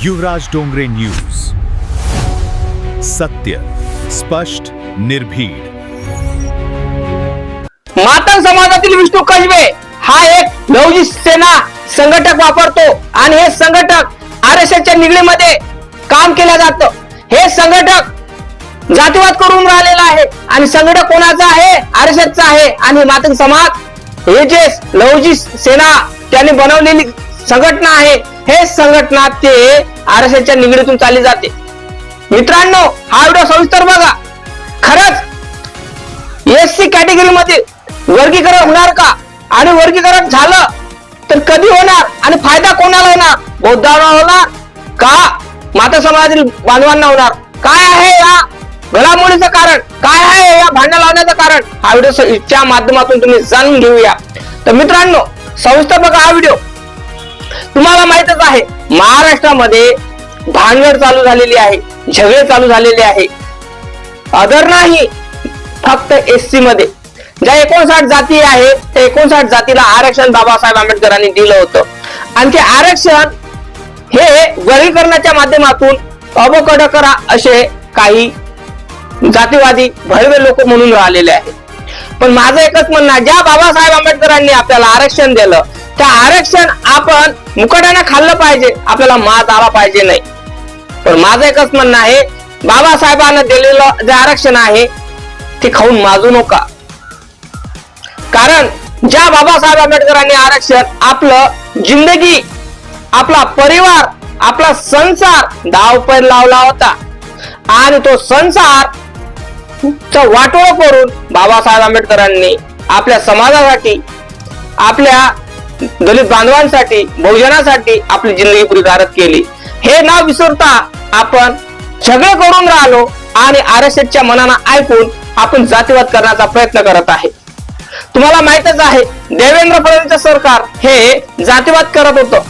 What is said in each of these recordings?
युवराज Dongre news, सत्य, स्पष्ट, निर्भीड. मातंग समाजातील विष्णू कसबे हा एक लवजी सेना संघटक वापरतो आणि हे संघटक आरएसएसच्या निगडीमध्ये काम केलं जातं. हे संघटक जातीवाद करून राहिलेला आहे आणि संघटक कोणाचा आहे? आरएसएसचा आहे. आणि मातंग समाज हे जे लवजी सेना त्यांनी बनवलेली संघटना आहे, हे संघटना ते आरएसएसच्या निगडीतून चालली जाते. मित्रांनो, हा व्हिडिओ सविस्तर बघा. खरंच एससी कॅटेगरी मध्ये वर्गीकरण होणार का? आणि वर्गीकरण झालं तर कधी होणार आणि फायदा कोणाला होणार? बौद्धांना होणार का माता समाजातील बांधवांना होणार? काय आहे या घडामोडीचं कारण? काय आहे या भांडण लावण्याचं कारण? हा व्हिडिओच्या माध्यमातून तुम्ही जाणून घेऊया. तर मित्रांनो, सविस्तर बघा हा व्हिडिओ. तुम्हाला माहितच आहे, महाराष्ट्रामध्ये भांडण चालू झालेली आहे, झगडे चालू झालेले आहे. अदर नाही, फक्त एससी मध्ये ज्या 59 जाती आहे, त्या 59 जातीला आरक्षण बाबासाहेब आंबेडकरांनी दिलं होतं. आणि ते आरक्षण हे वर्गीकरणाच्या माध्यमातून अबोकडं करा असे काही जातीवादी भडवे लोक म्हणून राहिलेले आहेत. पण माझं एकच म्हणणं आहे, ज्या बाबासाहेब आंबेडकरांनी आपल्याला आरक्षण दिलं, त्या आरक्षण आपण मुकाट्याने खाल्लं पाहिजे, आपल्याला मात आला पाहिजे नाही. पण माझं एकच म्हणणं आहे, बाबासाहेबांना दिलेलं जे आरक्षण आहे ते खाऊन माजू नका. कारण ज्या बाबासाहेब आंबेडकरांनी आरक्षण आपलं जिंदगी, आपला परिवार, आपला संसार दावपर लावला होता आणि तो संसार वाटोळ करून बाबासाहेब आंबेडकरांनी आपल्या समाजासाठी, आपल्या दलित बांधवांसाठी, बहुजनासाठी आपली जिंदगी पुरी गारद केली. हे न विसरता आपण झगडे करून राहिलो आणि आरएसएसच्या मनानं ऐकून आपण जातीवाद करण्याचा प्रयत्न करत आहे. तुम्हाला माहितच आहे, देवेंद्र फडणवीस सरकार हे जातीवाद करत होतं,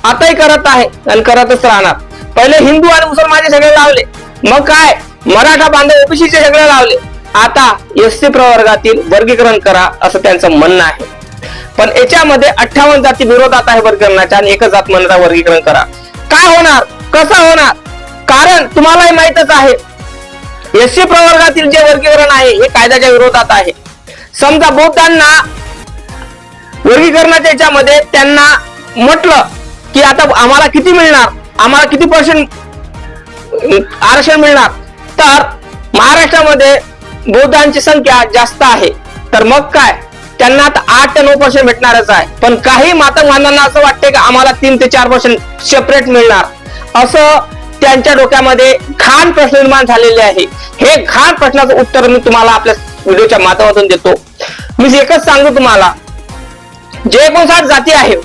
आताही करत आहे आणि करतच राहणार. पहिले हिंदू आणि मुसलमानचे झगडे लावले, मग काय मराठा बांधव ओबीसीचे झगडे लावले, आता एससी प्रवर्गातील वर्गीकरण करा असं त्यांचं म्हणणं आहे. पण याच्यामध्ये 58 जाती विरोधात आहे वर्गीकरणाच्या आणि एकच जात म्हणता वर्गीकरण करा. काय होणार? कसं होणार? कारण तुम्हालाही माहितच आहे, एससी प्रवर्गातील जे वर्गीकरण आहे हे कायद्याच्या विरोधात आहे. समजा बौद्धांना वर्गीकरणाच्या याच्यामध्ये त्यांना म्हटलं की आता आम्हाला किती मिळणार, आम्हाला किती % आरक्षण मिळणार, तर महाराष्ट्रामध्ये बौद्धांची संख्या जास्त आहे, तर मग काय त्यांना 8 ते 9% भेटणारच आहे. पण काही मातंग बांधवांना असं वाटते की आम्हाला 3 ते 4% सेपरेट मिळणार, असं त्यांच्या डोक्यामध्ये घाण प्रश्न निर्माण झालेले आहे. हे घाण प्रश्नाचं उत्तर मी तुम्हाला आपल्या व्हिडिओच्या माध्यमातून देतो. मी एकच सांगतो तुम्हाला, जे 59 जाती आहे,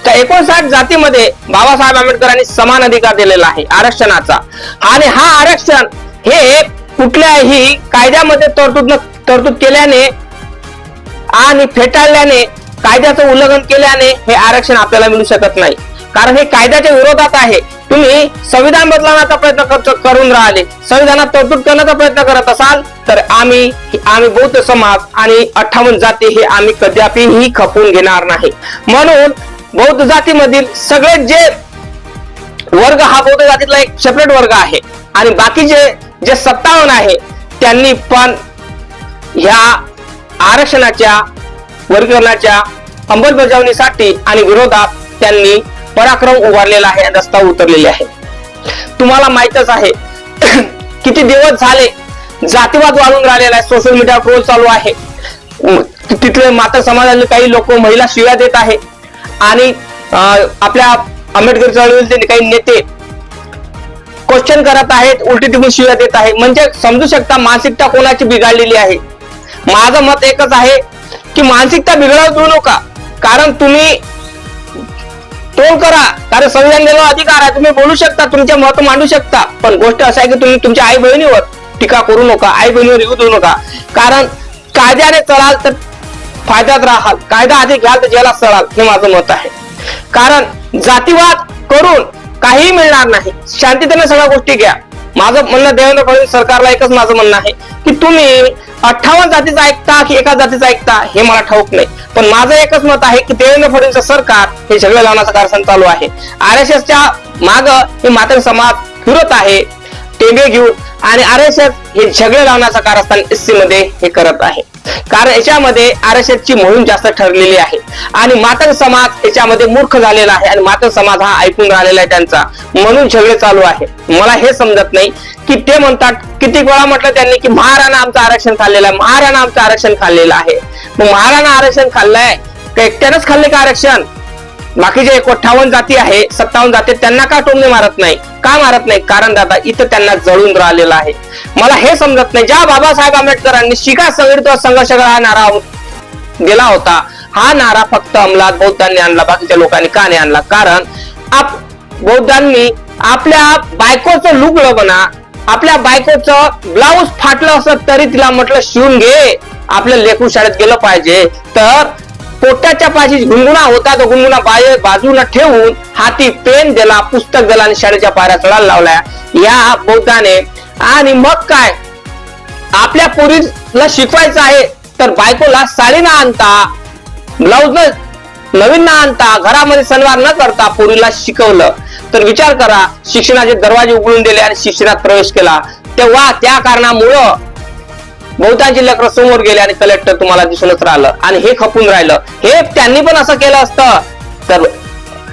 त्या 59 जातीमध्ये बाबासाहेब आंबेडकरांनी समान अधिकार दिलेला आहे आरक्षणाचा. आणि हा आरक्षण हे कुठल्याही कायद्यामध्ये तरतूद केल्याने आणि फेटाळल्याने, कायद्याचं उल्लंघन केल्याने हे आरक्षण आपल्याला मिळू शकत नाही. कारण हे कायद्याच्या विरोधात आहे. तुम्ही संविधान बदलण्याचा प्रयत्न करून राहिले, संविधानात तरतूद करण्याचा प्रयत्न करत असाल तर आम्ही बौद्ध समाज आणि 58 जाती हे आम्ही कदापिही खपवून घेणार नाही. म्हणून बौद्ध जातीमधील सगळे जे वर्ग हा बौद्ध जातीतला एक सेपरेट वर्ग आहे आणि बाकीचे जे 57 आहे त्यांनी पण ह्या आरक्षणाच्या वर्गीकरणाच्या अंमलबजावणीसाठी आणि विरोधात त्यांनी पराक्रम उभारलेला आहे, रस्ता उतरलेले आहे. तुम्हाला माहितच आहे किती दिवस झाले जातीवाद वाढून राहिलेला आहे, सोशल मीडिया ट्रोल चालू आहे. तिथले माता समाजातील काही लोक महिला शिव्या देत आहे आणि आपल्या आंबेडकर चळवळीचे काही नेते क्वेश्चन करत आहेत, उलटी तिकडून शिव्या देत आहे. म्हणजे समजू शकता मानसिकता कोणाची बिघडलेली आहे. माझं मत एकच आहे की मानसिकता बिघडवू देऊ नका. कारण तुम्ही तोड करा, कारण संविधान दिलेला अधिकार आहे, तुम्ही बोलू शकता, तुमचे मत मांडू शकता. पण गोष्ट असं आहे की तुम्ही तुमच्या आई बहिणीवर टीका करू नका, आई बहिणीवर येऊ देऊ नका. कारण कायद्याने चलाल तर फायद्यात राहाल, कायदा आधी घ्याल तर जेलात चढाल, हे माझं मत आहे. कारण जातीवाद करून काही मिळणार नाही, शांततेने सगळ्या गोष्टी घ्या. माझं म्हणणं देवेंद्र फडणवीस सरकारला एकच माझं म्हणणं आहे की तुम्ही 58 जातीचा ऐकता की एका जातीचा ऐकता हे मला ठाऊक नाही, पण माझं एकच मत आहे की देवेंद्र फडणवीस सरकार हे झगडे लावण्याचं कारस्थान चालू आहे. RSSच्या माग हे मातंग समाज फिरत आहे टेंबे घेऊन, आणि RSS हे झगडे लावण्याचं कारस्थान SC मध्ये हे करत आहे. कारण याच्यामध्ये RSS ची मोहीम जास्त ठरलेली आहे आणि मातंग समाज याच्यामध्ये मूर्ख झालेला आहे आणि मातंग समाज हा ऐकून राहिलेला आहे त्यांचा, म्हणून झगडे चालू आहे. मला हे समजत नाही की ते म्हणतात, किती वेळा म्हटलं त्यांनी की महाराणा आमचं आरक्षण खाल्लेलं आहे, महाराणा आमचं आरक्षण खाल्लेलं आहे. मग महाराणा आरक्षण खाल्लंय का एकट्यानंच खाल्ले का आरक्षण? बाकीचे 58 जाती आहे, 57 जाती त्यांना का टोमणे मारत नाही? का मारत नाही? कारण दादा इथं त्यांना जळून राहिलेलं आहे. मला हे समजत नाही, ज्या बाबासाहेब आंबेडकरांनी शिका संघटित संघर्ष हा नारा दिला होता, हा नारा फक्त अंमलात बौद्धांनी आणला, बाकीच्या लोकांनी का नाही आणला? कारण बौद्धांनी आपल्या बायकोचं लुगडं म्हणा, आपल्या बायकोचं ब्लाऊज फाटलं असत तरी तिला म्हटलं शिवून घे, आपल्या लेकरू शाळेत गेलं पाहिजे. तर पोटाच्या पाशी गुणगुणा होता, तो गुणगुणा बाजूला ठेवून हाती पेन दिला, पुस्तक दिला आणि शाळेच्या पायऱ्या चढायला लावल्या या बौद्धाने. आणि मग काय, आपल्या पोरीला शिकवायचं आहे तर बायकोला साडी ना आणता, ब्लाऊज नवीन ना आणता, घरामध्ये सणवार न करता पोरीला शिकवलं. तर विचार करा, शिक्षणाचे दरवाजे उघडून दिले आणि शिक्षणात प्रवेश केला, तेव्हा त्या कारणामुळं बहुतांची लेकरं समोर गेले आणि कलेक्टर तुम्हाला दिसूनच राहिलं आणि हे खपून राहिलं. हे त्यांनी पण असं केलं असतं तर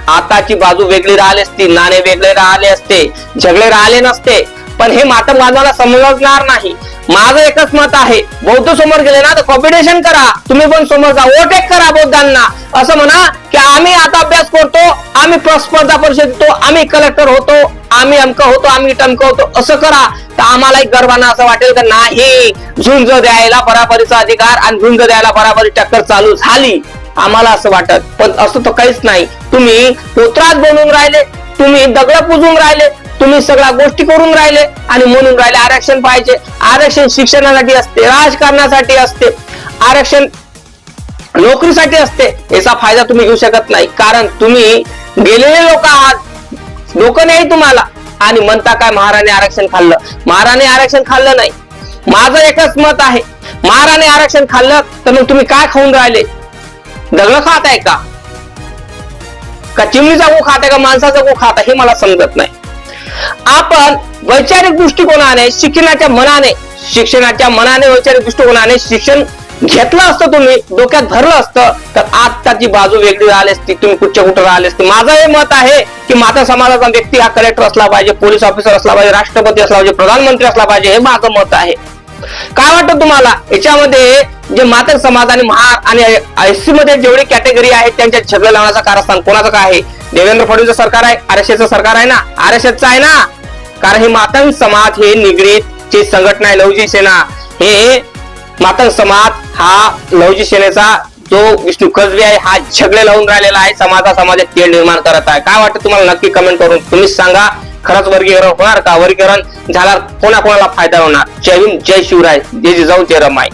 आताची बाजू वेगळी राहिली असती, नाणे वेगळे राहिले असते, झगडे राहिले नसते. पण हे मातंग बांधवांना समजणार नाही. माझं एकच मत आहे, बौद्ध समोर गेले ना तर कॉम्पिटिशन करा, तुम्ही पण समोर जा, ओव्हरटेक करा बौद्धांना. असं म्हणा की आम्ही आता अभ्यास करतो, आम्ही स्पर्धा परीक्षेत येतो, आम्ही कलेक्टर होतो, आम्ही अमकं होतो, आम्ही टमकं होतो, असं करा. तर आम्हालाही गर्वानं असं वाटेल का नाही, झुंज द्यायला बराबरीचा अधिकार आणि झुंज द्यायला बराबरी टक्कर चालू झाली, आम्हाला असं वाटत. पण असं तर काहीच नाही. तुम्ही पोत्रात बनवून राहिले, तुम्ही दगड पुजून राहिले, तुम्ही सगळ्या गोष्टी करून राहिले आणि म्हणून राहिले आरक्षण पाहिजे. आरक्षण शिक्षणासाठी असते, राजकारणासाठी असते, आरक्षण नोकरीसाठी असते. याचा फायदा तुम्ही घेऊ शकत नाही, कारण तुम्ही गेलेले लोक आहात, डोकं नाही तुम्हाला. आणि म्हणता काय महाराणे आरक्षण खाल्लं? महाराणे आरक्षण खाल्लं नाही. माझं एकच मत आहे, महाराणे आरक्षण खाल्लं तर मग तुम्ही काय खाऊन राहिले? दगड खात आहे का चिमणीचा गो खात आहे का माणसाचा गो खात आहे? हे मला समजत नाही. आपण वैचारिक दृष्टिकोनाने शिक्षणाच्या मनाने वैचारिक दृष्टिकोनाने शिक्षण घेतलं असतं, तुम्ही डोक्यात भरलं असतं तर आताची बाजू वेगळी राहिली असती, तुम्ही कुठे राहिले असते. माझं हे मत आहे की माता समाजाचा व्यक्ती हा कलेक्टर असला पाहिजे, पोलीस ऑफिसर असला पाहिजे, राष्ट्रपती असला पाहिजे, प्रधानमंत्री असला पाहिजे. हे माझं मत आहे. काय वाटतं तुम्हाला? याच्यामध्ये जे मातंग समाज आणि महार आणि SC मध्ये जेवढी कॅटेगरी आहेत त्यांच्या झगडे लावण्याचा कारस्थान कोणाचं काय आहे? देवेंद्र फडणवीस सरकार आहे, RSSचं सरकार आहे ना, RSSचं आहे ना. कारण हे मातंग समाज हे निगडीत जे संघटना आहे लहुजी सेना, हे मातंग समाज हा लहुजी सेनेचा जो विष्णू कसबे आहे हा झगडे लावून राहिलेला आहे, समाजात तेढ निर्माण करत आहे. काय वाटतं तुम्हाला? नक्की कमेंट करून तुम्हीच सांगा. खरंच वर्गीकरण होणार का? वर्गीकरण झाल्यावर कोणाकोणाला फायदा होणार? जय हिंद, जय शिवराय, जय जिजाऊ, जय रमाई.